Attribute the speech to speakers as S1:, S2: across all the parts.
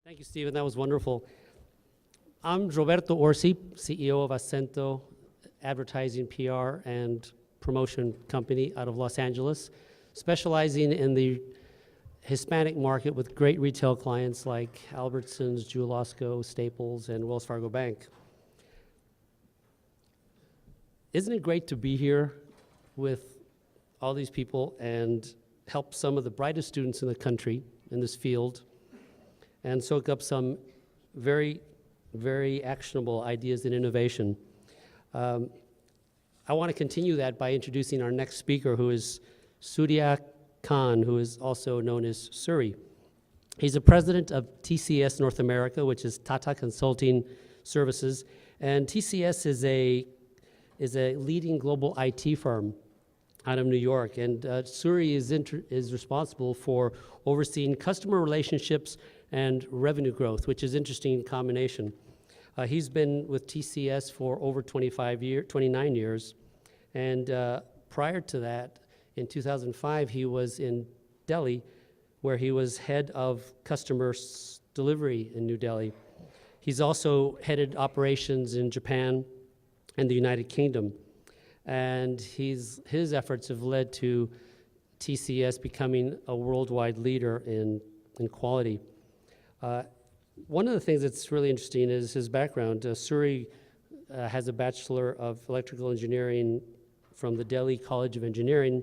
S1: Thank you, Stephen. That was wonderful. I'm Roberto Orsi, CEO of Acento Advertising, PR, and Promotion Company out of Los Angeles, specializing in the Hispanic market with great retail clients like Albertsons, Jewel-Osco, Staples, and Wells Fargo Bank. Isn't it great to be here with all these people and help some of the brightest students in the country in this field and soak up some very, very actionable ideas in innovation? I want to continue that by introducing our next speaker, who is Surya Khan, who is also known as Suri. He's the president of TCS North America, which is Tata Consulting Services, and TCS is a leading global IT firm out of New York, and Suri is responsible for overseeing customer relationships and revenue growth, which is an interesting combination. He's been with TCS for over 29 years, and prior to that, in 2005, he was in Delhi, where he was head of customer delivery in New Delhi. He's also headed operations in Japan and the United Kingdom, and his efforts have led to TCS becoming a worldwide leader in quality. One of the things that's really interesting is his background. Suri has a Bachelor of Electrical Engineering from the Delhi College of Engineering,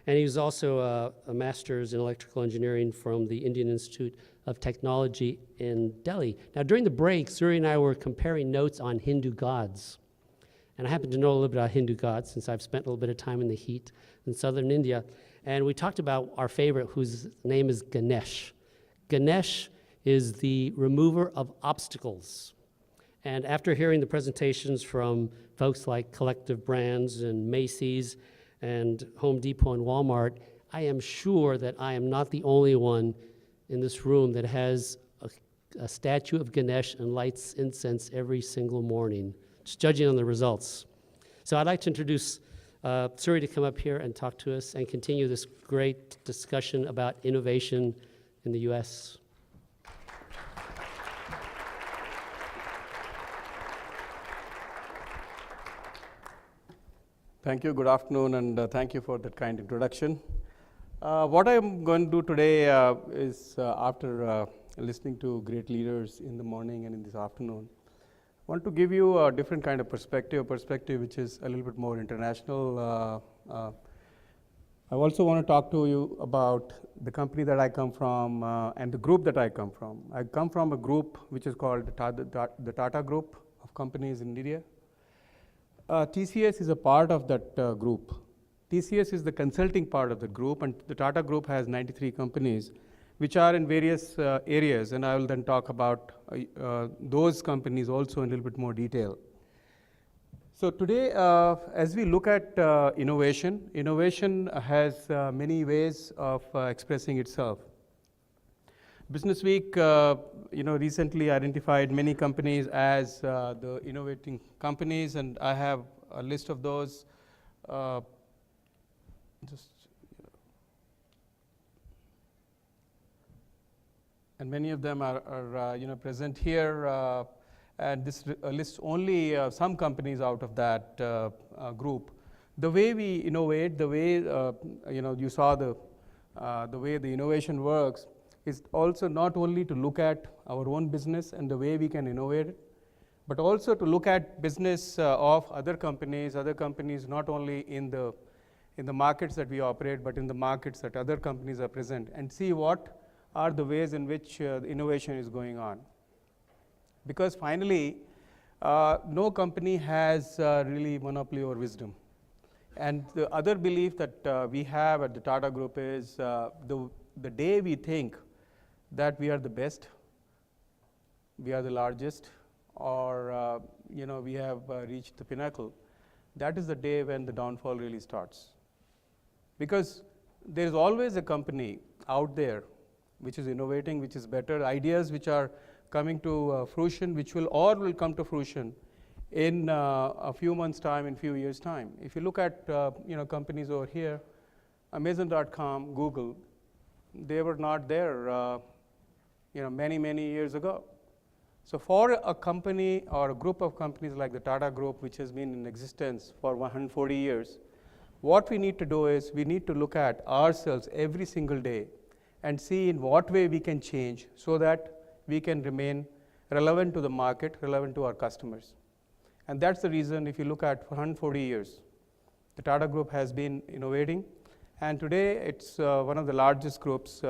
S1: and he was also a Master's in Electrical Engineering from the Indian Institute of Technology in Delhi. Now, during the break, Suri and I were comparing notes on Hindu gods. And I happen to know a little bit about Hindu gods since I've spent a little bit of time in the heat in southern India. And we talked about our favorite, whose name is Ganesh. Ganesh is the remover of obstacles. And after hearing the presentations from folks like Collective Brands and Macy's and Home Depot and Walmart, I am sure that I am not the only one in this room that has a statue of Ganesh and lights incense every single morning, just judging on the results. So I'd like to introduce Suri to come up here and talk to us and continue this great discussion about innovation in the US.
S2: Thank you, good afternoon, and thank you for that kind introduction. What I'm going to do today is, after listening to great leaders in the morning and in this afternoon, I want to give you a different kind of perspective which is a little bit more international. I also want to talk to you about the company that I come from and the group that I come from. I come from a group which is called the Tata Group of companies in India. TCS is a part of that group. TCS is the consulting part of the group, and the Tata Group has 93 companies which are in various areas, and I will then talk about those companies also in a little bit more detail. So today, as we look at innovation has many ways of expressing itself. Business Week, recently identified many companies as the innovating companies, and I have a list of those. And many of them are present here, and this lists only some companies out of that group. The way we innovate, the way you saw the way the innovation works, is also not only to look at our own business and the way we can innovate it, but also to look at business of other companies not only in the markets that we operate, but in the markets that other companies are present, and see what are the ways in which the innovation is going on. Because finally, no company has really monopoly over wisdom. And the other belief that we have at the Tata Group is the day we think that we are the best, we are the largest, or we have reached the pinnacle, that is the day when the downfall really starts. Because there is always a company out there which is innovating, which is better, ideas which are coming to fruition, which will come to fruition in a few months' time, in few years' time. If you look at companies over here, Amazon.com, Google, they were not there many years ago. So for a company or a group of companies like the Tata Group, which has been in existence for 140 years, what we need to do is we need to look at ourselves every single day and see in what way we can change so that we can remain relevant to the market, relevant to our customers. And that's the reason, if you look at 140 years, the Tata Group has been innovating, and today it's one of the largest groups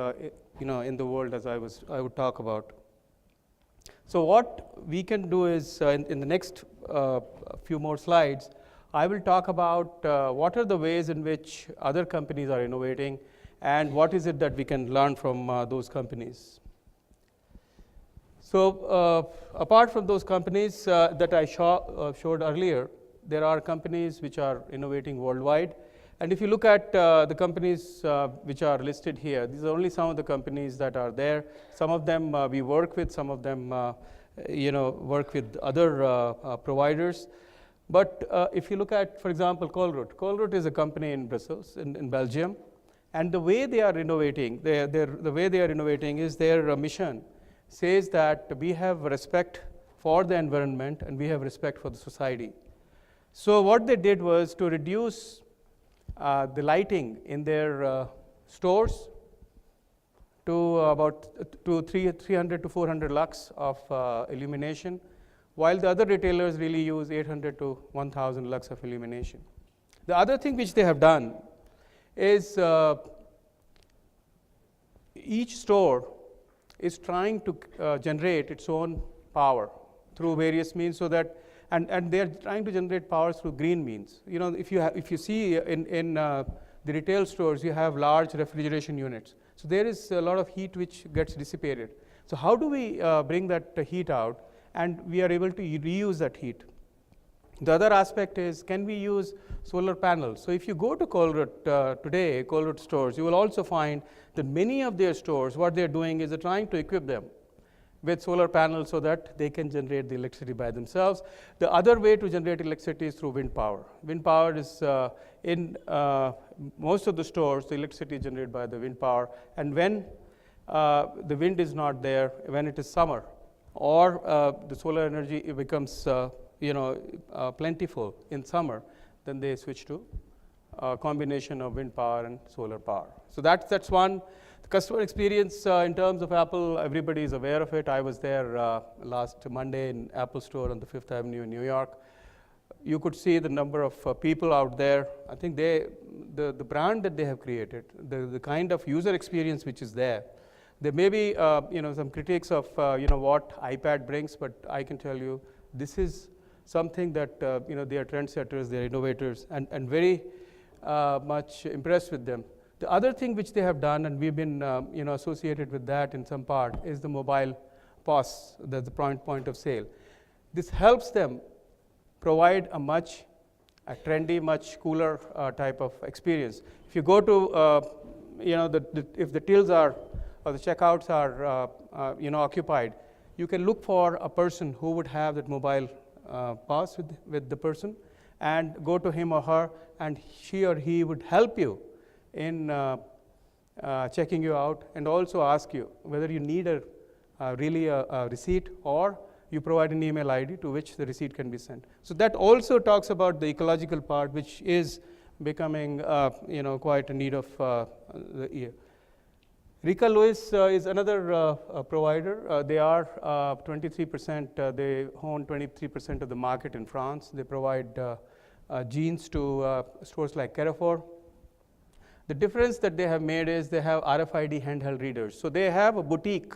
S2: in the world, as I would talk about. So what we can do is, in the next few more slides, I will talk about what are the ways in which other companies are innovating and what is it that we can learn from those companies. So apart from those companies that I showed earlier, there are companies which are innovating worldwide. And if you look at the companies which are listed here, these are only some of the companies that are there. Some of them we work with, some of them work with other providers. But if you look at, for example, Colruyt is a company in Brussels, in Belgium. And the way they are innovating, the way they are innovating is their mission says that we have respect for the environment and we have respect for the society. So what they did was to reduce the lighting in their stores to about 300 to 400 lux of illumination, while the other retailers really use 800 to 1000 lux of illumination. The other thing which they have done is each store is trying to generate its own power through various means, so that and they are trying to generate power through green means. If you see in the retail stores, you have large refrigeration units. So there is a lot of heat which gets dissipated. So how do we bring that heat out, and we are able to reuse that heat? The other aspect is, can we use solar panels? So if you go to Colruyt today, Colruyt stores, you will also find that many of their stores, what they're doing is they're trying to equip them with solar panels so that they can generate the electricity by themselves. The other way to generate electricity is through wind power. Wind power is in most of the stores, the electricity is generated by the wind power. And when the wind is not there, when it is summer, or the solar energy becomes plentiful in summer, then they switch to a combination of wind power and solar power. So that's one. The customer experience in terms of Apple, everybody is aware of it. I was there last Monday in Apple store on the 5th Avenue in New York. You could see the number of people out there. I think the brand that they have created, the kind of user experience which is there. There may be some critiques of what iPad brings, but I can tell you this is something that they are trendsetters, they are innovators, and very much impressed with them. The other thing which they have done, and we've been associated with that in some part, is the mobile POS, that's the point of sale. This helps them provide a trendy, much cooler type of experience. If you go to, if the tills are, or the checkouts are, occupied, you can look for a person who would have that mobile POS with the person, and go to him or her, and she or he would help you in checking you out, and also ask you whether you need really a receipt, or you provide an email ID to which the receipt can be sent. So that also talks about the ecological part, which is becoming quite a need of the year. Rica Lewis is another provider. They are 23%, they own 23% of the market in France. They provide jeans to stores like Carrefour. The difference that they have made is they have RFID handheld readers. So they have a boutique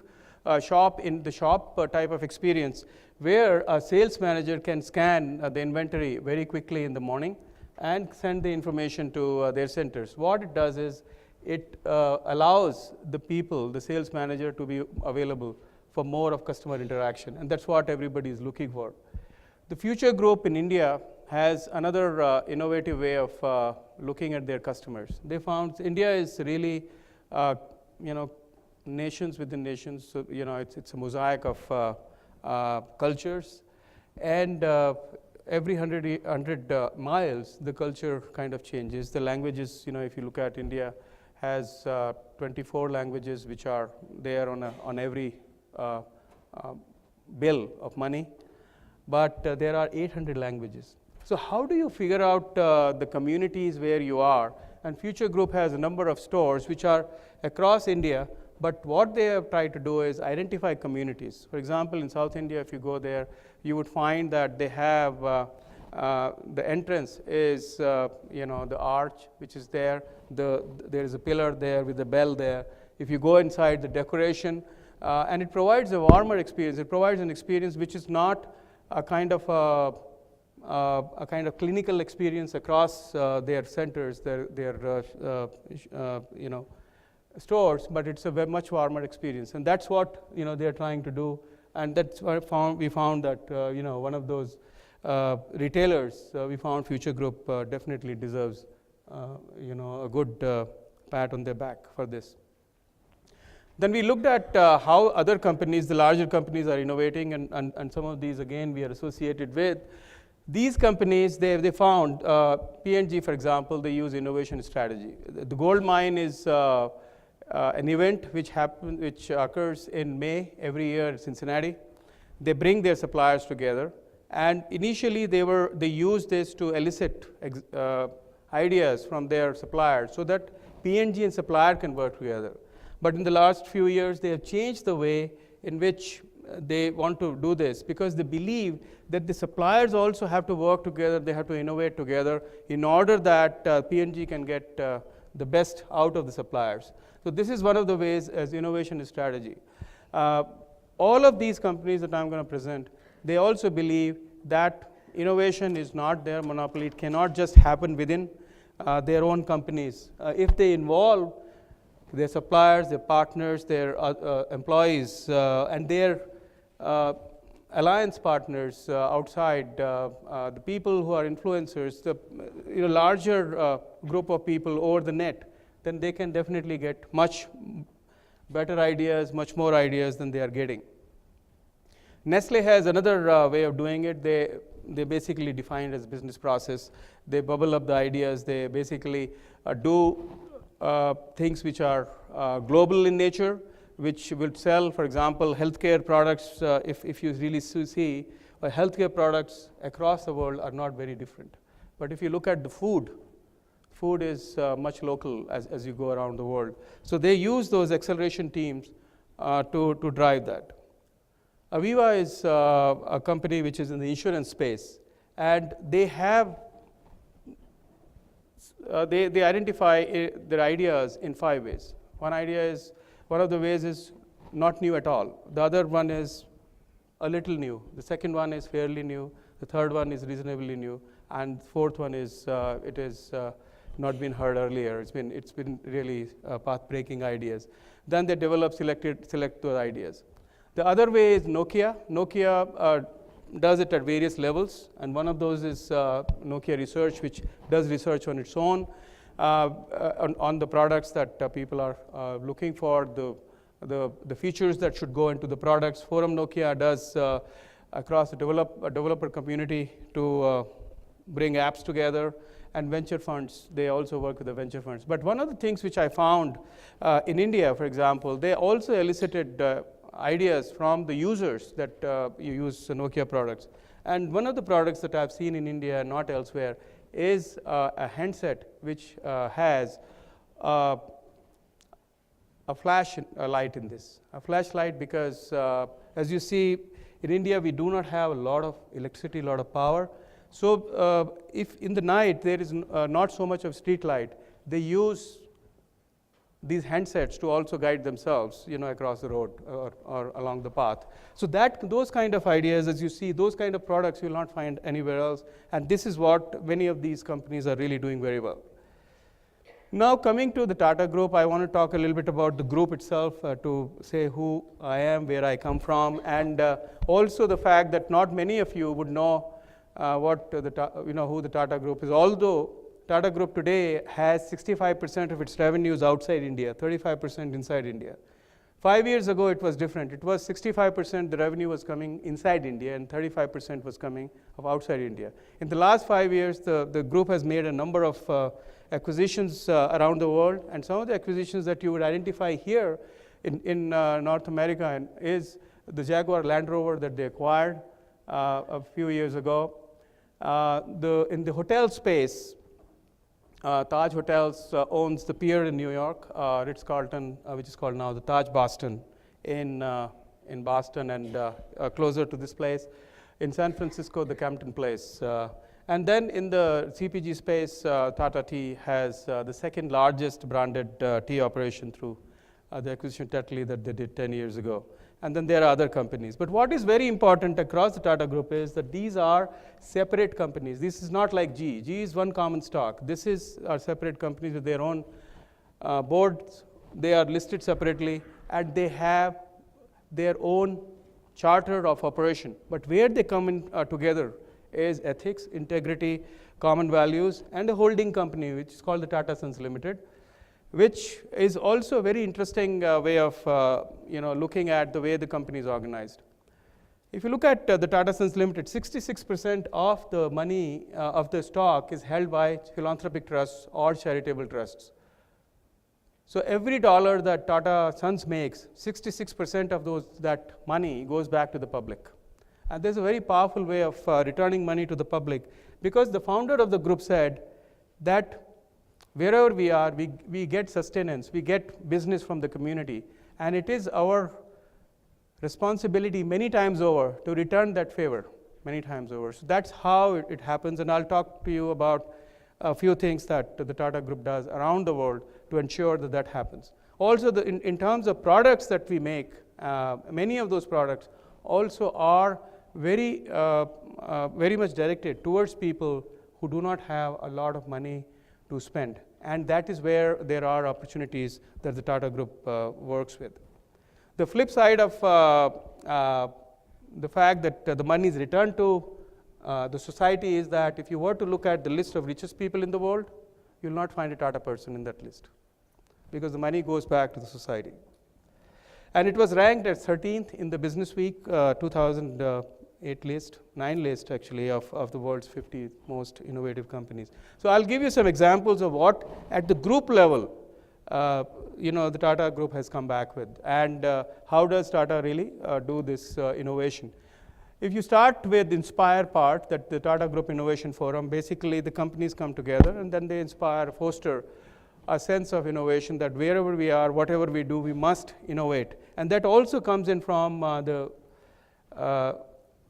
S2: shop in the shop type of experience, where a sales manager can scan the inventory very quickly in the morning and send the information to their centers. What it does is it allows the people, the sales manager, to be available for more of customer interaction, and that's what everybody is looking for. The Future Group in India has another innovative way of looking at their customers. They found India is really, nations within nations. So it's a mosaic of cultures, and every 100 miles, the culture kind of changes. The languages, if you look at India, has 24 languages which are there on every bill of money, but there are 800 languages. So how do you figure out the communities where you are? And Future Group has a number of stores which are across India, but what they have tried to do is identify communities. For example, in South India, if you go there, you would find that they have the entrance is the arch which is there. There is a pillar there with a bell there. If you go inside, the decoration, and it provides a warmer experience. It provides an experience which is not a kind of clinical experience across their centers, their stores, but it's a much warmer experience, and that's what they're trying to do. And that's what we found that one of those retailers, we found Future Group definitely deserves a good pat on their back for this. Then we looked at how other companies, the larger companies, are innovating, and some of these again we are associated with. These companies, they found P&G, for example, they use innovation strategy. The gold mine is an event which occurs in May every year in Cincinnati. They bring their suppliers together, and initially they used this to elicit ideas from their suppliers so that P&G and supplier can work together. But in the last few years, they have changed the way in which they want to do this, because they believe that the suppliers also have to work together, they have to innovate together in order that P&G can get the best out of the suppliers. So this is one of the ways as innovation strategy. All of these companies that I'm going to present, they also believe that innovation is not their monopoly. It cannot just happen within their own companies. If they involve their suppliers, their partners, their employees, and their alliance partners outside, the people who are influencers, the larger group of people over the net, then they can definitely get much better ideas, much more ideas than they are getting. Nestle has another way of doing it. They basically define it as business process. They bubble up the ideas. They basically do things which are global in nature, which will sell, for example, healthcare products. If you really see, healthcare products across the world are not very different. But if you look at the food is much local as you go around the world. So they use those acceleration teams to drive that. Aviva is a company which is in the insurance space, and they have they identify their ideas in 5 ways. One of the ways is not new at all. The other one is a little new. The second one is fairly new. The third one is reasonably new, and the fourth one is it is not been heard earlier. It's been really path-breaking ideas. Then they select those ideas. The other way is Nokia. Nokia does it at various levels, and one of those is Nokia Research, which does research on its own on the products that people are looking for, the features that should go into the products. Forum Nokia does across the developer community to bring apps together, and venture funds, they also work with the venture funds. But one of the things which I found in India, for example, they also elicited ideas from the users that you use Nokia products. And one of the products that I've seen in India, not elsewhere, is a handset which has a light in this. A flashlight, because as you see, in India we do not have a lot of electricity, a lot of power. So if in the night there is not so much of street light, they use these handsets to also guide themselves, across the road or along the path. So those kind of ideas, as you see, those kind of products you will not find anywhere else. And this is what many of these companies are really doing very well. Now coming to the Tata Group, I want to talk a little bit about the group itself, to say who I am, where I come from, and also the fact that not many of you would know who the Tata Group is. Although Tata Group today has 65% of its revenues outside India, 35% inside India. 5 years ago, it was different. It was 65% the revenue was coming inside India, and 35% was coming of outside India. In the last 5 years, the group has made a number of acquisitions around the world, and some of the acquisitions that you would identify here, in North America and is the Jaguar Land Rover that they acquired a few years ago. In the hotel space, Taj Hotels owns the pier in New York, Ritz-Carlton, which is called now the Taj Boston in Boston and closer to this place. In San Francisco, the Campton Place. And then in the CPG space, Tata Tea has the second largest branded tea operation through the acquisition of Tetley that they did 10 years ago. And then there are other companies. But what is very important across the Tata Group is that these are separate companies. This is not like GE. GE is one common stock. This is our separate companies with their own boards. They are listed separately, and they have their own charter of operation. But where they come in together is ethics, integrity, common values, and a holding company, which is called the Tata Sons Limited, which is also a very interesting way of looking at the way the company is organized. If you look at the Tata Sons Limited, 66% of the money of the stock is held by philanthropic trusts or charitable trusts. So every dollar that Tata Sons makes, 66% of that money goes back to the public. And there's a very powerful way of returning money to the public, because the founder of the group said that wherever we are, we get sustenance, we get business from the community, and it is our responsibility many times over to return that favor many times over. So that's how it happens, and I'll talk to you about a few things that the Tata Group does around the world to ensure that that happens. Also, in terms of products that we make, many of those products also are very much directed towards people who do not have a lot of money to spend. And that is where there are opportunities that the Tata Group works with. The flip side of the fact that the money is returned to the society is that if you were to look at the list of richest people in the world, you'll not find a Tata person in that list, because the money goes back to the society. And it was ranked as 13th in the Business Week 2008 list, 9 list actually, of the world's 50 most innovative companies. So I'll give you some examples of what, at the group level, the Tata Group has come back with, and how does Tata really do this innovation. If you start with the Inspire part, that the Tata Group Innovation Forum, basically the companies come together and then they inspire, foster a sense of innovation, that wherever we are, whatever we do, we must innovate. And that also comes in from the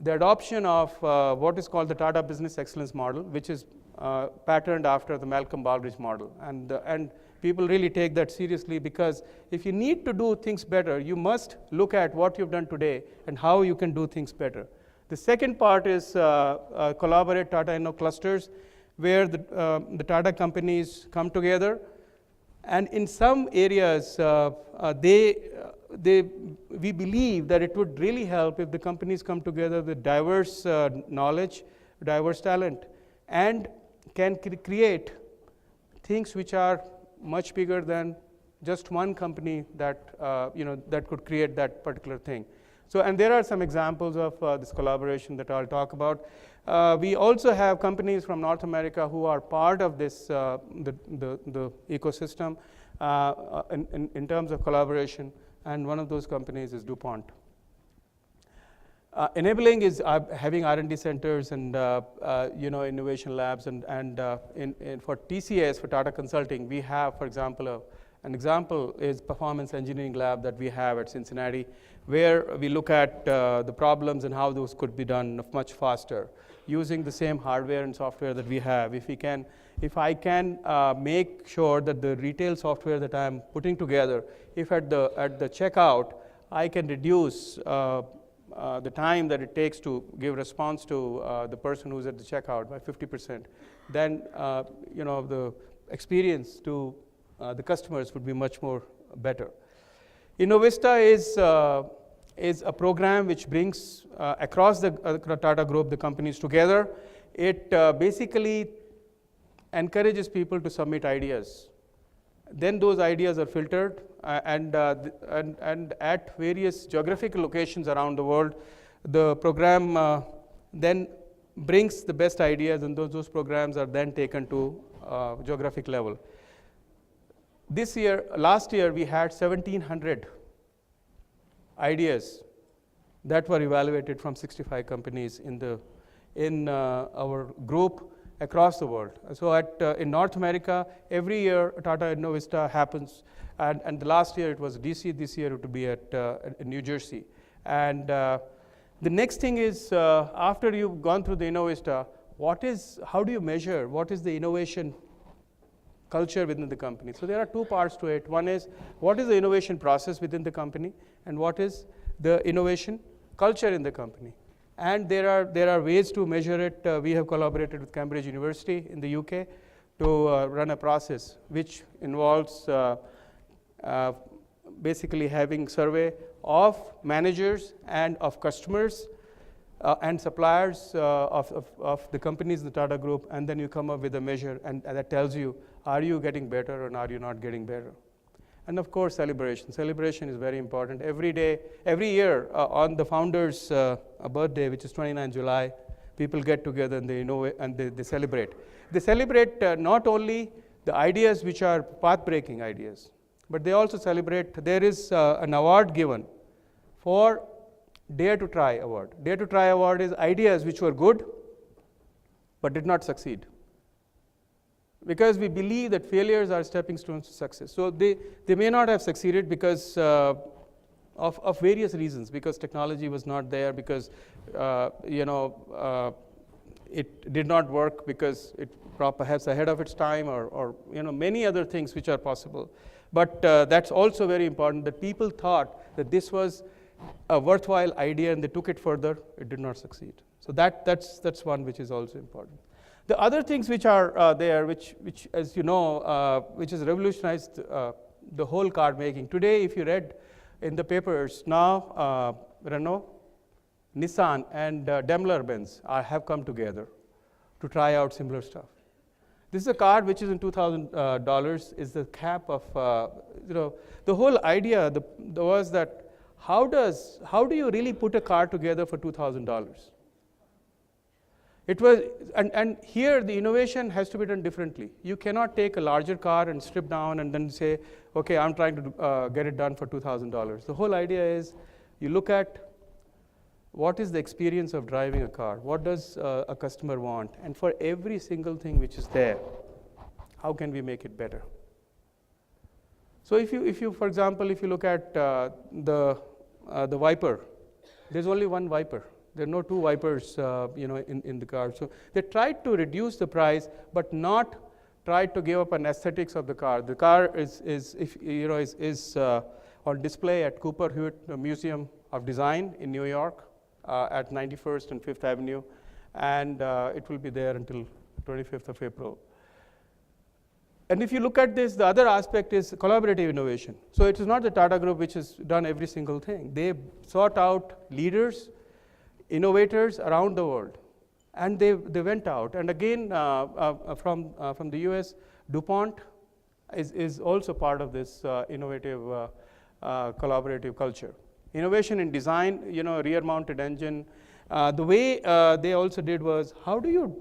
S2: adoption of what is called the Tata Business Excellence Model, which is patterned after the Malcolm Baldrige model. And people really take that seriously, because if you need to do things better, you must look at what you've done today and how you can do things better. The second part is collaborate Tata Inno clusters, where the Tata companies come together. And in some areas, we believe that it would really help if the companies come together with diverse knowledge, diverse talent, and can create things which are much bigger than just one company that that could create that particular thing. So, and there are some examples of this collaboration that I'll talk about. We also have companies from North America who are part of this the ecosystem in terms of collaboration, and one of those companies is DuPont. Enabling is having R&D centers and innovation labs, and for TCS, for Tata Consulting, we have, for example, an example is Performance Engineering Lab that we have at Cincinnati, where we look at the problems and how those could be done much faster using the same hardware and software that we have. If I can make sure that the retail software that I'm putting together, if at the checkout I can reduce the time that it takes to give response to the person who's at the checkout by 50%, then the experience to the customers would be much more better. Innovista is a program which brings across the Tata Group the companies together. It basically encourages people to submit ideas. Then those ideas are filtered and at various geographical locations around the world, the program then brings the best ideas, and those programs are then taken to geographic level. Last year we had 1,700 ideas that were evaluated from 65 companies in our group across the world. So in North America, every year Tata Innovista happens, and the last year it was DC, this year it will be at New Jersey. And the next thing is, after you've gone through the Innovista, how do you measure, what is the innovation culture within the company? So there are two parts to it. One is, what is the innovation process within the company, and what is the innovation culture in the company? And there are ways to measure it. We have collaborated with Cambridge University in the UK to run a process which involves basically having survey of managers and of customers and suppliers of the companies in the Tata Group, and then you come up with a measure, and that tells you, are you getting better or are you not getting better? And of course, celebration. Celebration is very important. Every year on the founder's birthday, which is 29 July, people get together and they innovate and they celebrate. They celebrate not only the ideas which are path-breaking ideas, but they also celebrate, there is an award given for Dare to Try award. Dare to Try award is ideas which were good but did not succeed. Because we believe that failures are stepping stones to success. So they may not have succeeded because of various reasons, because technology was not there, because it did not work, because it perhaps ahead of its time, or many other things which are possible. But that's also very important, that people thought that this was a worthwhile idea and they took it further. It did not succeed. So that's one which is also important. The other things which are there, which as you know, which has revolutionized the whole car making. Today, if you read in the papers, now Renault, Nissan, and Daimler-Benz have come together to try out similar stuff. This is a car which is in $2,000, is the cap of, the whole idea was that how do you really put a car together for $2,000? It was, and here the innovation has to be done differently. You cannot take a larger car and strip down and then say, okay, I'm trying to get it done for $2,000. The whole idea is, you look at what is the experience of driving a car? What does a customer want? And for every single thing which is there, how can we make it better? So if you, for example, if you look at the wiper, there's only one wiper. There are no two wipers, in the car. So they tried to reduce the price, but not tried to give up an aesthetics of the car. The car is on display at Cooper Hewitt Museum of Design in New York at 91st and 5th Avenue, and it will be there until 25th of April. And if you look at this, the other aspect is collaborative innovation. So it is not the Tata Group which has done every single thing. They sought out leaders, innovators around the world, and they went out. And again, from the US, DuPont is also part of this innovative collaborative culture. Innovation in design, rear-mounted engine. The way they also did was, how do you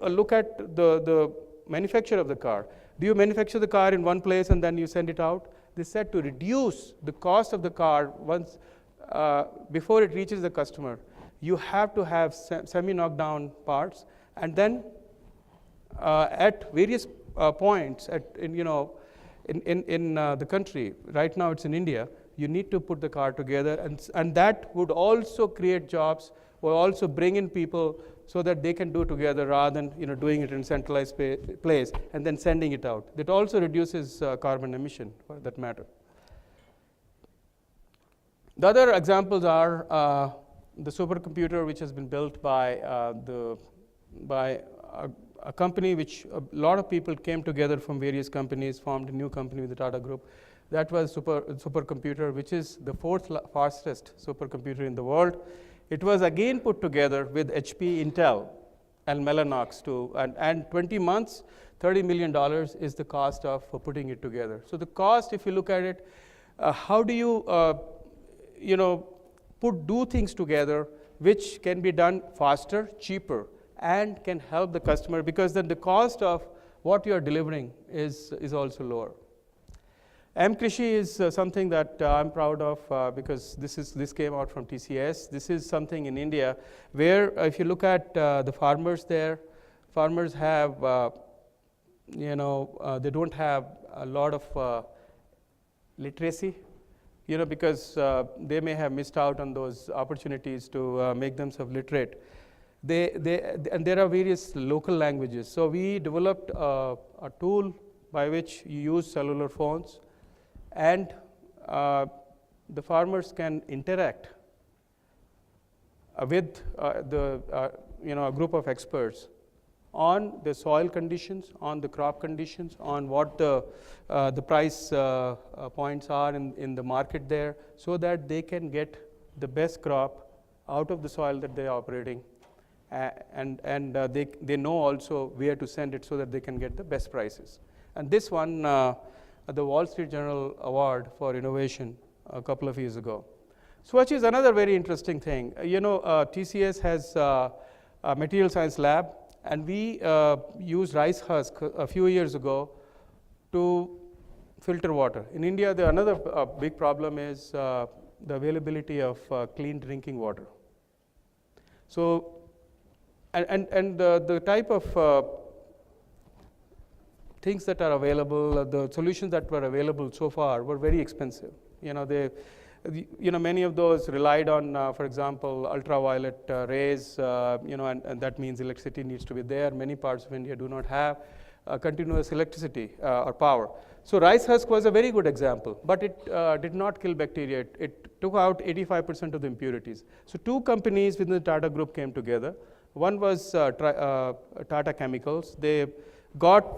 S2: look at the manufacture of the car? Do you manufacture the car in one place and then you send it out? They said to reduce the cost of the car once before it reaches the customer, you have to have semi-knocked down parts, and then at various points in the country. Right now it's in India. You need to put the car together, and that would also create jobs, will also bring in people so that they can do together rather than doing it in a centralized place and then sending it out. That also reduces carbon emission, for that matter. The other examples are the supercomputer, which has been built by a company which a lot of people came together from various companies, formed a new company with the Tata Group. That was supercomputer, which is the fourth fastest supercomputer in the world. It was again put together with HP, Intel, and Mellanox and 20 months, $30 million is the cost of putting it together. So the cost, if you look at it, how do you do things together which can be done faster, cheaper, and can help the customer, because then the cost of what you are delivering is also lower. M-Krishi is something that I'm proud of because this came out from TCS. This is something in India where if you look at the farmers there, farmers have, they don't have a lot of literacy, because they may have missed out on those opportunities to make themselves literate. And there are various local languages. So we developed a tool by which you use cellular phones, and the farmers can interact with a group of experts on the soil conditions, on the crop conditions, on what the price points are in the market there, so that they can get the best crop out of the soil that they are operating, and they know also where to send it so that they can get the best prices. And this won the Wall Street Journal Award for Innovation a couple of years ago. Swatch is another very interesting thing. TCS has a material science lab, and we used rice husk a few years ago to filter water. In India, another big problem is the availability of clean drinking water. So, and the type of things that are available, the solutions that were available so far were very expensive. Many of those relied on, for example, ultraviolet rays, and that means electricity needs to be there. Many parts of India do not have continuous electricity or power. So rice husk was a very good example, but it did not kill bacteria. It took out 85% of the impurities. So two companies within the Tata Group came together. One was Tata Chemicals. They got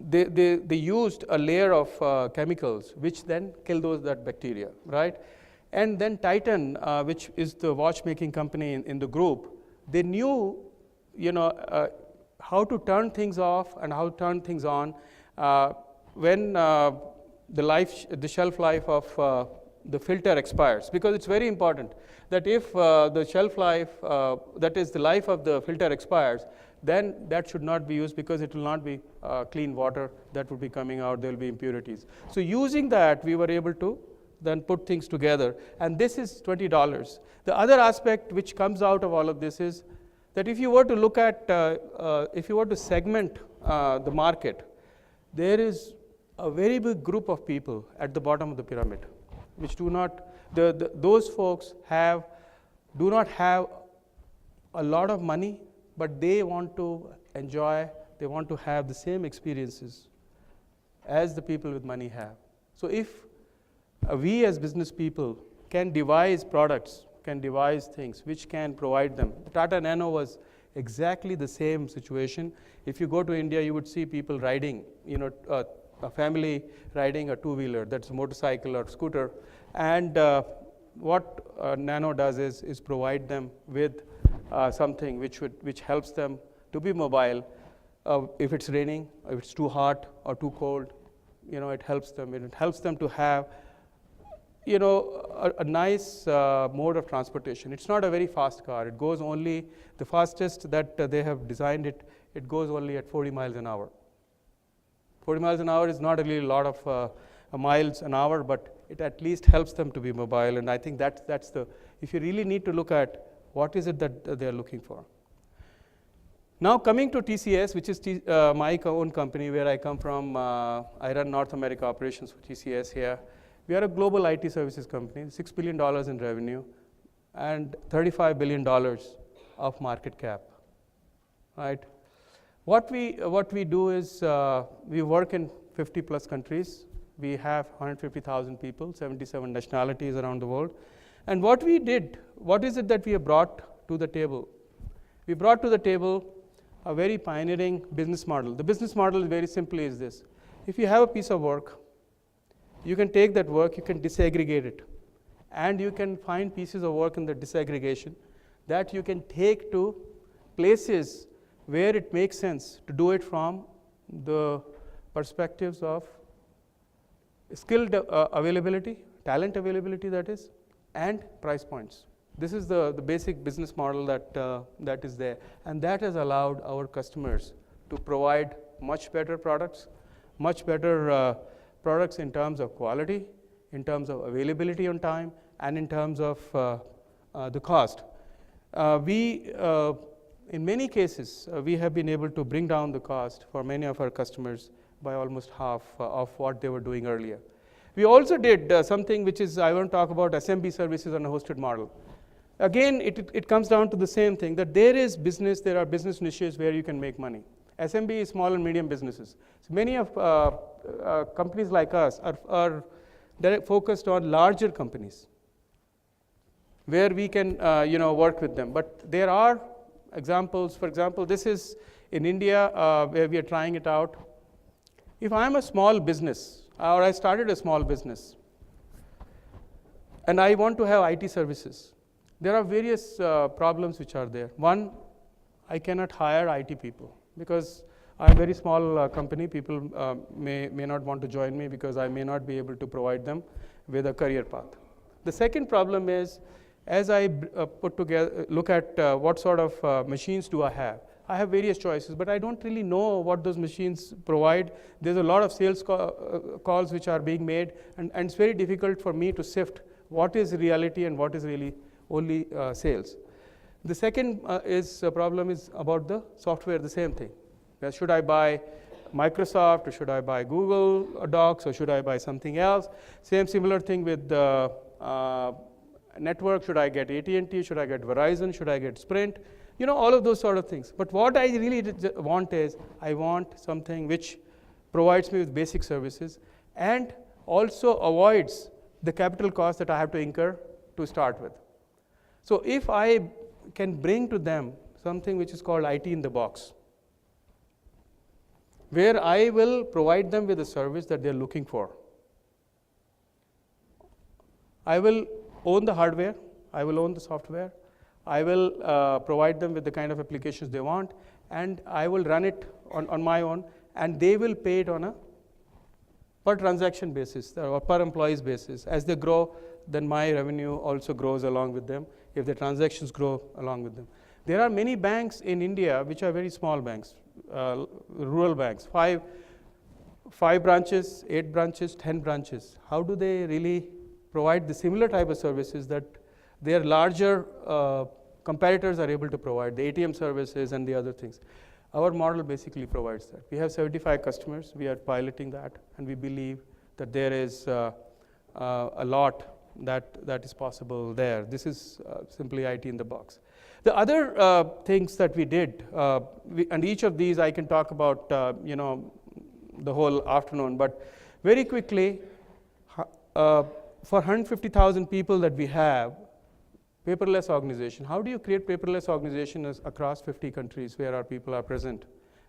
S2: they used a layer of chemicals which then kill that bacteria, right? And then Titan, which is the watchmaking company in the group, they knew, how to turn things off and how to turn things on when the shelf life of the filter expires, because it's very important that if the shelf life, that is the life of the filter expires, then that should not be used, because it will not be clean water that would be coming out. There will be impurities. So using that, we were able to then put things together, and this is $20. The other aspect which comes out of all of this is that if you were to look at, if you were to segment the market, there is a very big group of people at the bottom of the pyramid, which do not, those folks do not have a lot of money, but they want to enjoy, they want to have the same experiences as the people with money have. So if we as business people can devise products, can devise things which can provide them. Tata Nano was exactly the same situation. If you go to India, you would see people riding, a family riding a two-wheeler, that's a motorcycle or scooter. And what Nano does is provide them with something which helps them to be mobile. If it's raining, if it's too hot or too cold, it helps them. It helps them to have a nice mode of transportation. It's not a very fast car. It goes only, the fastest that they have designed it goes only at 40 miles an hour. 40 miles an hour is not really a lot of miles an hour, but it at least helps them to be mobile. And I think that's if you really need to look at what is it that they're looking for. Now coming to TCS, which is my own company where I come from. I run North America operations for TCS here. We are a global IT services company, $6 billion in revenue, and $35 billion of market cap, right? What we do is we work in 50 plus countries. We have 150,000 people, 77 nationalities around the world. And what we did, what is it that we have brought to the table? We brought to the table a very pioneering business model. The business model is very simply is this. If you have a piece of work, you can take that work, you can disaggregate it, and you can find pieces of work in the disaggregation that you can take to places where it makes sense to do it from the perspectives of skill availability, talent availability that is, and price points. This is the basic business model that is there, and that has allowed our customers to provide much better products, much better products in terms of quality, in terms of availability on time, and in terms of the cost. In many cases, we have been able to bring down the cost for many of our customers by almost half of what they were doing earlier. We also did something which is, I want to talk about SMB services on a hosted model. Again, it comes down to the same thing, that there are business niches where you can make money. SMB is small and medium businesses. So many of companies like us are focused on larger companies where we can work with them. But there are examples. For example, this is in India where we are trying it out. If I'm a small business, or I started a small business, and I want to have IT services, there are various problems which are there. One, I cannot hire IT people because I'm a very small company. People may not want to join me because I may not be able to provide them with a career path. The second problem is, as I look at what sort of machines do I have various choices, but I don't really know what those machines provide. There's a lot of sales calls which are being made, and it's very difficult for me to sift what is reality and what is really only sales. The second problem is about the software, the same thing. Should I buy Microsoft, or should I buy Google Docs, or should I buy something else? Similar thing with network. Should I get AT&T? Should I get Verizon? Should I get Sprint? All of those sort of things. But what I really want is, I want something which provides me with basic services and also avoids the capital cost that I have to incur to start with. So if I can bring to them something which is called IT in the box, where I will provide them with a service that they're looking for. I will own the hardware, I will own the software, I will provide them with the kind of applications they want, and I will run it on my own, and they will pay it on a per transaction basis or per employees basis. As they grow, then my revenue also grows along with them, if the transactions grow along with them. There are many banks in India which are very small banks, rural banks, 5 branches, 8 branches, 10 branches. How do they really provide the similar type of services that their larger competitors are able to provide, the ATM services and the other things? Our model basically provides that. We have 75 customers, we are piloting that, and we believe that there is a lot that is possible there. This is simply IT in the box. The other things that we did, and each of these I can talk about the whole afternoon, but very quickly, for 150,000 people that we have, paperless organization. How do you create paperless organizations across 50 countries where our people are present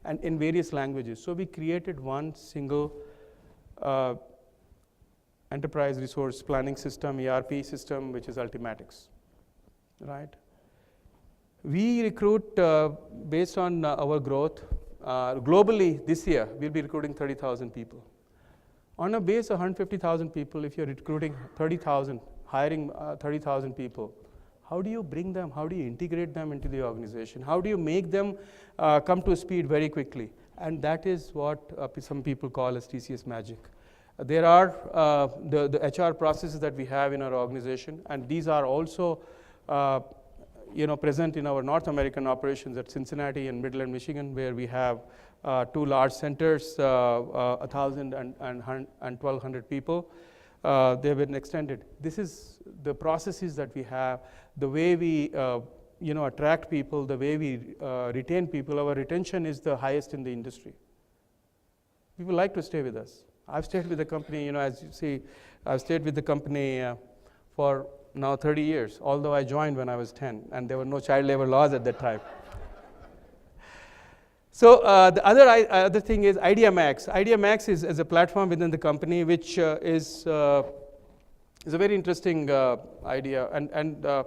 S2: and in various languages? So we created one single enterprise resource planning system, ERP system, which is Ultimatics, right? We recruit based on our growth. Globally, this year, we'll be recruiting 30,000 people. On a base of 150,000 people, if you're recruiting 30,000, hiring 30,000 people, how do you bring them, how do you integrate them into the organization? How do you make them come to speed very quickly? And that is what some people call as TCS magic. There are the HR processes that we have in our organization, and these are also present in our North American operations at Cincinnati and Midland, Michigan, where we have 2 large centers, 1,000 and 1,200 people. They've been extended. This is the processes that we have, the way we attract people, the way we retain people. Our retention is the highest in the industry. People like to stay with us. I've stayed with the company, as you see, I've stayed with the company for now 30 years, although I joined when I was 10, and there were no child labor laws at that time. So the other thing is IdeaMax. IdeaMax is a platform within the company which is a very interesting idea. And a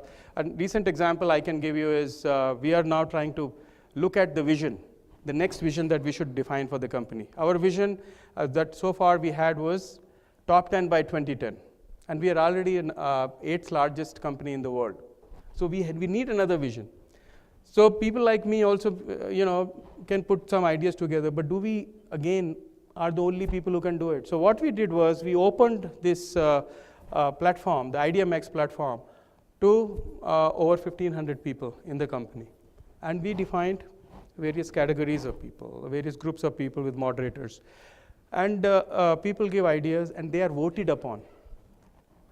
S2: recent example I can give you is we are now trying to look at the vision, the next vision that we should define for the company. Our vision that so far we had was top 10 by 2010. And we are already an 8th largest company in the world. So we need another vision. So people like me also, can put some ideas together, but do we, again, are the only people who can do it? So what we did was we opened this platform, the IdeaMax platform, to over 1,500 people in the company. And we defined various categories of people, various groups of people with moderators. And people give ideas and they are voted upon,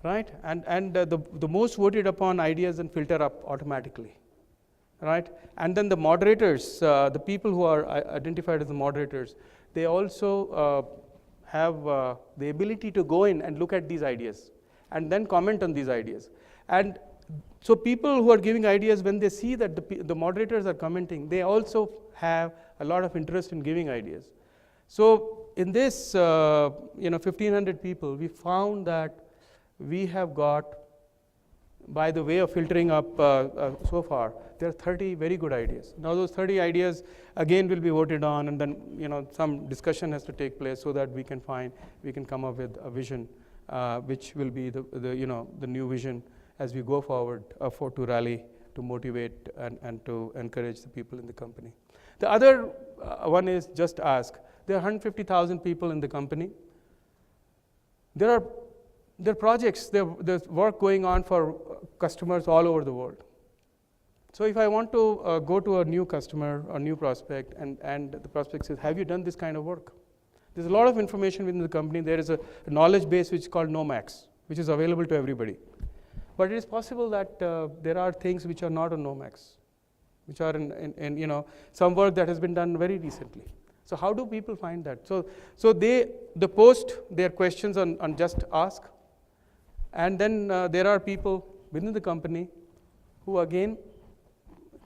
S2: right? And the most voted upon ideas then filter up automatically, right? And then the moderators, the people who are identified as the moderators, they also have the ability to go in and look at these ideas and then comment on these ideas. And so people who are giving ideas, when they see that the moderators are commenting, they also have a lot of interest in giving ideas. So in this 1,500 people, we found that we have got, by the way of filtering up so far, there are 30 very good ideas. Now those 30 ideas again will be voted on, and then some discussion has to take place so that we can come up with a vision which will be the new vision as we go forward to rally, to motivate, and to encourage the people in the company. The other one is just ask. There are 150,000 people in the company. There are projects, there's work going on for customers all over the world. So if I want to go to a new customer or new prospect, and the prospect says, have you done this kind of work? There's a lot of information within the company. There is a knowledge base which is called Nomax, which is available to everybody. But it is possible that there are things which are not on Nomax, which are in some work that has been done very recently. So how do people find that? So they post their questions on Just Ask, and then there are people within the company who again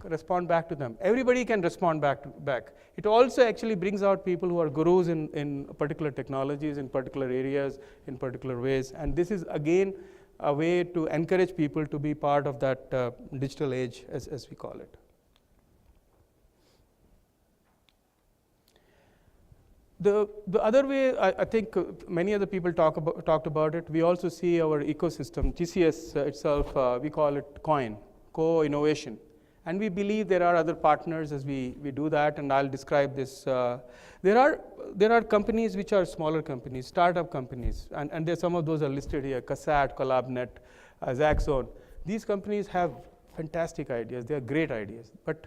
S2: respond back to them. Everybody can respond back. It also actually brings out people who are gurus in particular technologies, in particular areas, in particular ways, and this is again a way to encourage people to be part of that digital age, as we call it. The other way, I think many other people talked about it, we also see our ecosystem, TCS itself, we call it COIN, co-innovation. And we believe there are other partners as we do that, and I'll describe this. There are companies which are smaller companies, startup companies, and there some of those are listed here, Casat, CollabNet, Zaxone. These companies have fantastic ideas, they are great ideas, but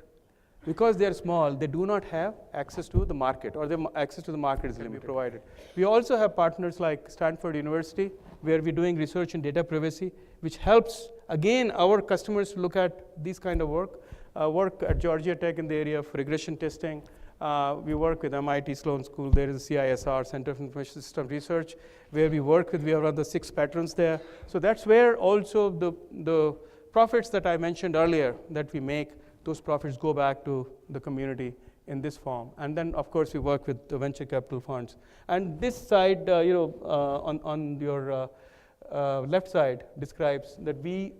S2: because they are small, they do not have access to the market, or the access to the market is limited. Provided. We also have partners like Stanford University, where we're doing research in data privacy, which helps, again, our customers to look at these kind of work. Work at Georgia Tech in the area of regression testing. We work with MIT Sloan School. There is a CISR, Center for Information System Research, where we work with, we have run the 6 patrons there. So that's where also the profits that I mentioned earlier that we make, those profits go back to the community in this form. And then, of course, we work with the venture capital funds. And this side, on your left side describes that we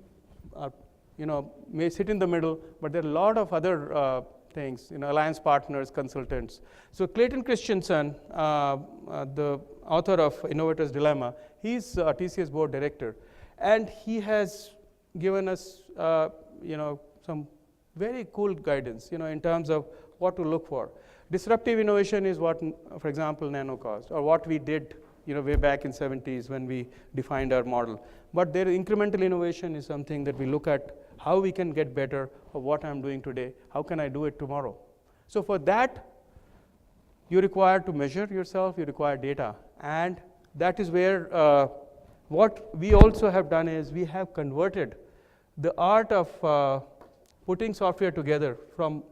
S2: may sit in the middle, but there are a lot of other things, alliance partners, consultants. So Clayton Christensen, the author of Innovator's Dilemma, he's a TCS board director, and he has given us, some very cool guidance, in terms of what to look for. Disruptive innovation is what, for example, Nano caused, or what we did, way back in 70s when we defined our model. But there, incremental innovation is something that we look at how we can get better of what I'm doing today. How can I do it tomorrow? So for that, you require to measure yourself. You require data, and that is where what we also have done is we have converted the art of putting software together from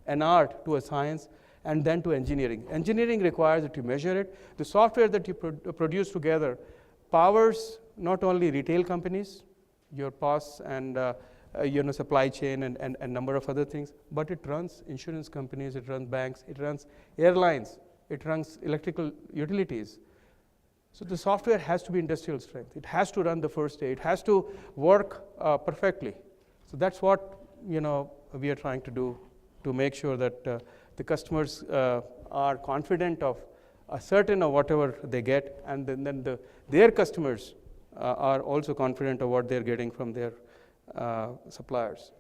S2: an art to a science, and then to engineering. Engineering requires that you measure it. The software that you produce together powers not only retail companies, your POS and supply chain and number of other things, but it runs insurance companies, it runs banks, it runs airlines, it runs electrical utilities. So the software has to be industrial strength. It has to run the first day. It has to work perfectly. So that's what we are trying to do to make sure that the customers are confident of a certain of whatever they get, and then their customers are also confident of what they're getting from their suppliers.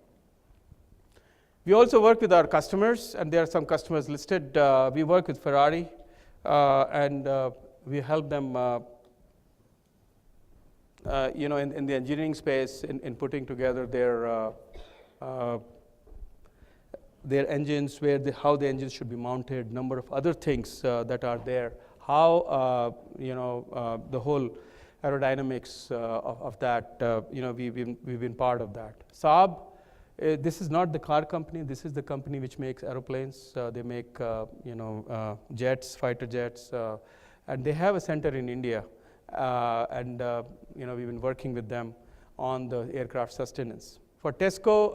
S2: We also work with our customers, and there are some customers listed. We work with Ferrari, and we help them in the engineering space in putting together their engines, how the engines should be mounted, number of other things that are there, how the whole aerodynamics of that. We've been part of that. Saab, this is not the car company. This is the company which makes aeroplanes. They make jets, fighter jets, and they have a center in India. We've been working with them on the aircraft sustenance. For Tesco,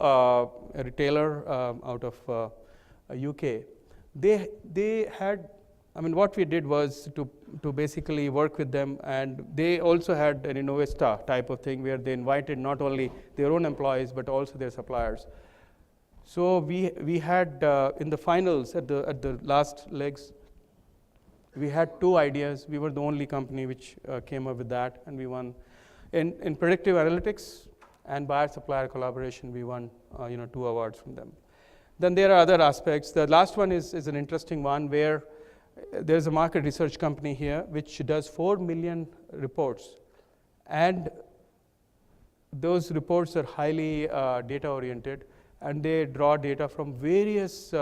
S2: a retailer out of UK, they had, what we did was to basically work with them, and they also had an Innovate type of thing where they invited not only their own employees but also their suppliers. So we had in the finals at the last legs, we had 2 ideas. We were the only company which came up with that, and we won. In predictive analytics and buyer-supplier collaboration, we won 2 awards from them. Then there are other aspects. The last one is an interesting one where there's a market research company here which does 4 million reports, and those reports are highly data-oriented, and they draw data from various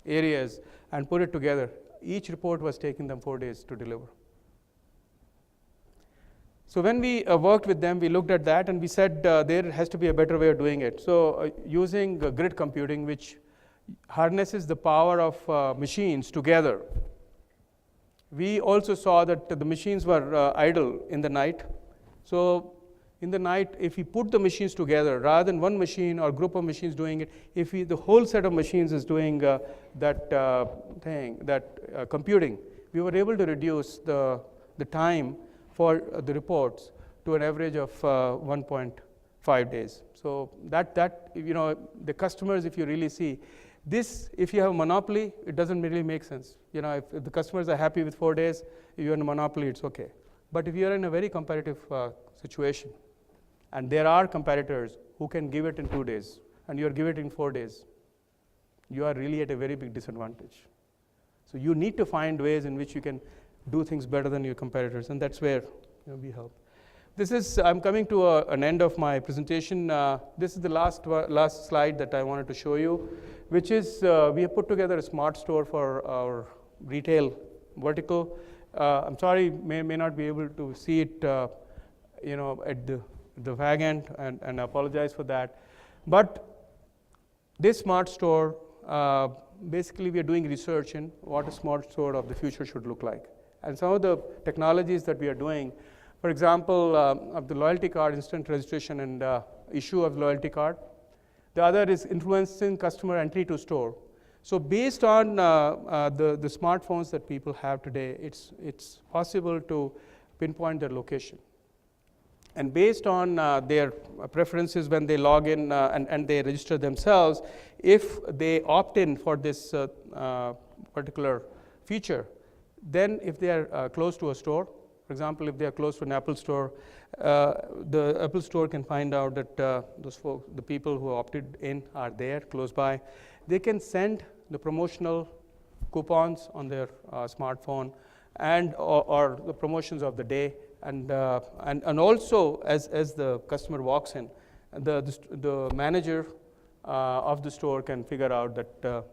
S2: areas and put it together. Each report was taking them 4 days to deliver. So when we worked with them, we looked at that and we said there has to be a better way of doing it. So using grid computing, which harnesses the power of machines together. We also saw that the machines were idle in the night. So in the night, if we put the machines together, rather than one machine or group of machines doing it, if the whole set of machines is doing computing, we were able to reduce the time for the reports to an average of 1.5 days. So the customers, if you really see this, if you have a monopoly, it doesn't really make sense. If the customers are happy with 4 days, if you're in a monopoly, it's okay. But if you're in a very competitive situation, and there are competitors who can give it in 2 days, and you're giving it in 4 days, you are really at a very big disadvantage. So you need to find ways in which you can do things better than your competitors, and that's where we help. I'm coming to an end of my presentation. This is the last slide that I wanted to show you, which is we have put together a smart store for our retail vertical. I'm sorry, may not be able to see it, at the fag end, and I apologize for that. But this smart store, basically we are doing research in what a smart store of the future should look like. And some of the technologies that we are doing, for example, of the loyalty card, instant registration and issue of loyalty card. The other is influencing customer entry to store. So based on the smartphones that people have today, it's possible to pinpoint their location. And based on their preferences when they log in and they register themselves, if they opt in for this particular feature, then if they are close to a store, for example, if they are close to an Apple store, the Apple store can find out that the people who opted in are there close by. They can send the promotional coupons on their smartphone and or the promotions of the day, and also as the customer walks in, the manager of the store can figure out that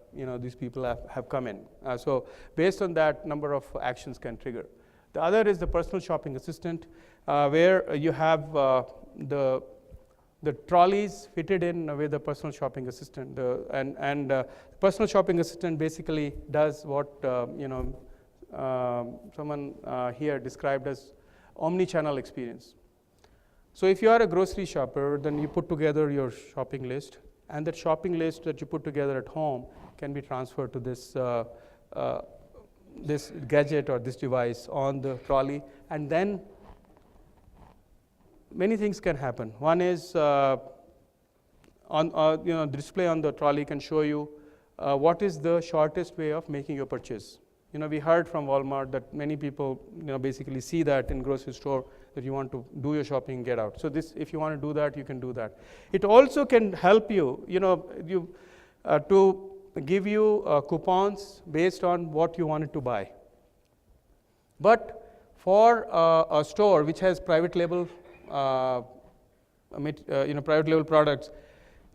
S2: these people have come in. So based on that, number of actions can trigger. The other is the personal shopping assistant, where you have the trolleys fitted in with the personal shopping assistant. Personal shopping assistant basically does what someone here described as omni-channel experience. So if you are a grocery shopper, then you put together your shopping list, and that shopping list that you put together at home can be transferred to this this gadget or this device on the trolley, and then many things can happen. One is the display on the trolley can show you what is the shortest way of making your purchase. You know, we heard from Walmart that many people, you know, basically see that in grocery store that you want to do your shopping and get out. So this, if you want to do that, you can do that. It also can help you, you know, to give you coupons based on what you wanted to buy. But for a store which has private label, private label products,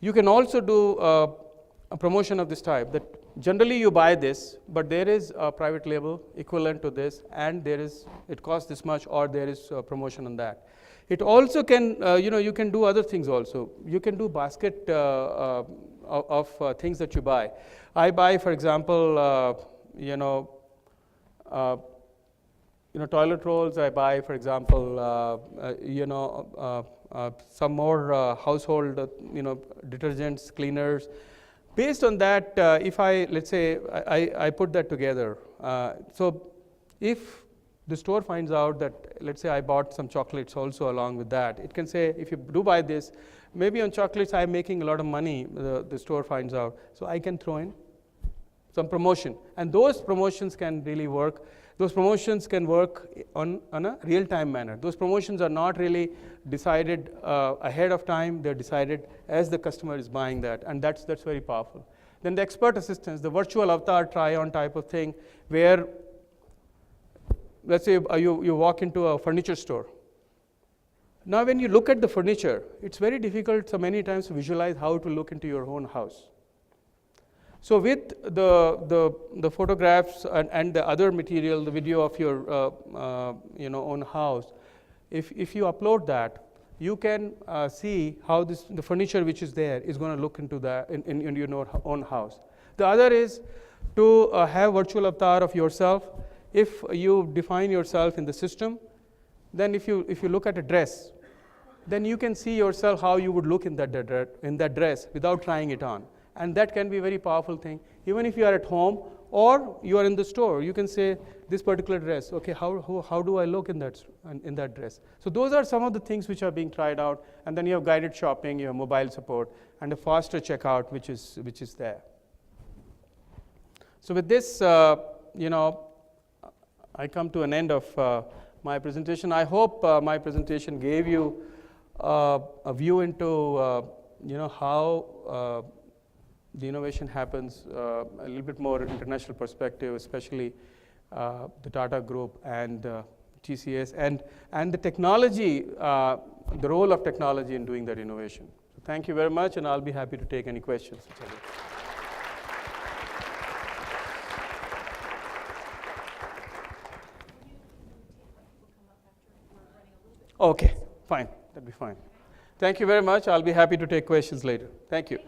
S2: you can also do a promotion of this type, that generally you buy this, but there is a private label equivalent to this, and there is, it costs this much, or there is a promotion on that. It also can, you can do other things also. You can do basket of things that you buy. I buy, for example, toilet rolls. I buy, for example, some more household, detergents, cleaners. Based on that, if let's say, I put that together. So if the store finds out that, let's say I bought some chocolates also along with that, it can say, if you do buy this, maybe on chocolates I'm making a lot of money, the store finds out. So I can throw in some promotion. And those promotions can really work. Those promotions can work on a real-time manner. Those promotions are not really decided ahead of time. They're decided as the customer is buying that, and that's very powerful. Then the expert assistance, the virtual avatar try-on type of thing, where, let's say you walk into a furniture store. Now when you look at the furniture, it's very difficult so many times to visualize how to look into your own house. So with the photographs and the other material, the video of your own house, if you upload that, you can see how the furniture which is there is going to look into in your own house. The other is to have virtual avatar of yourself. If you define yourself in the system, then if you look at a dress, then you can see yourself how you would look in that dress without trying it on. And that can be a very powerful thing. Even if you are at home or you are in the store, you can say, this particular dress, okay, how do I look in that dress? So those are some of the things which are being tried out. And then you have guided shopping, you have mobile support, and a faster checkout, which is there. So with this, I come to an end of my presentation. I hope my presentation gave you a view into, how the innovation happens, a little bit more international perspective, especially the Tata Group and TCS, and the technology, the role of technology in doing that innovation. So thank you very much, and I'll be happy to take any questions. Okay, fine, that'd be fine. Thank you very much. I'll be happy to take questions later. Thank you.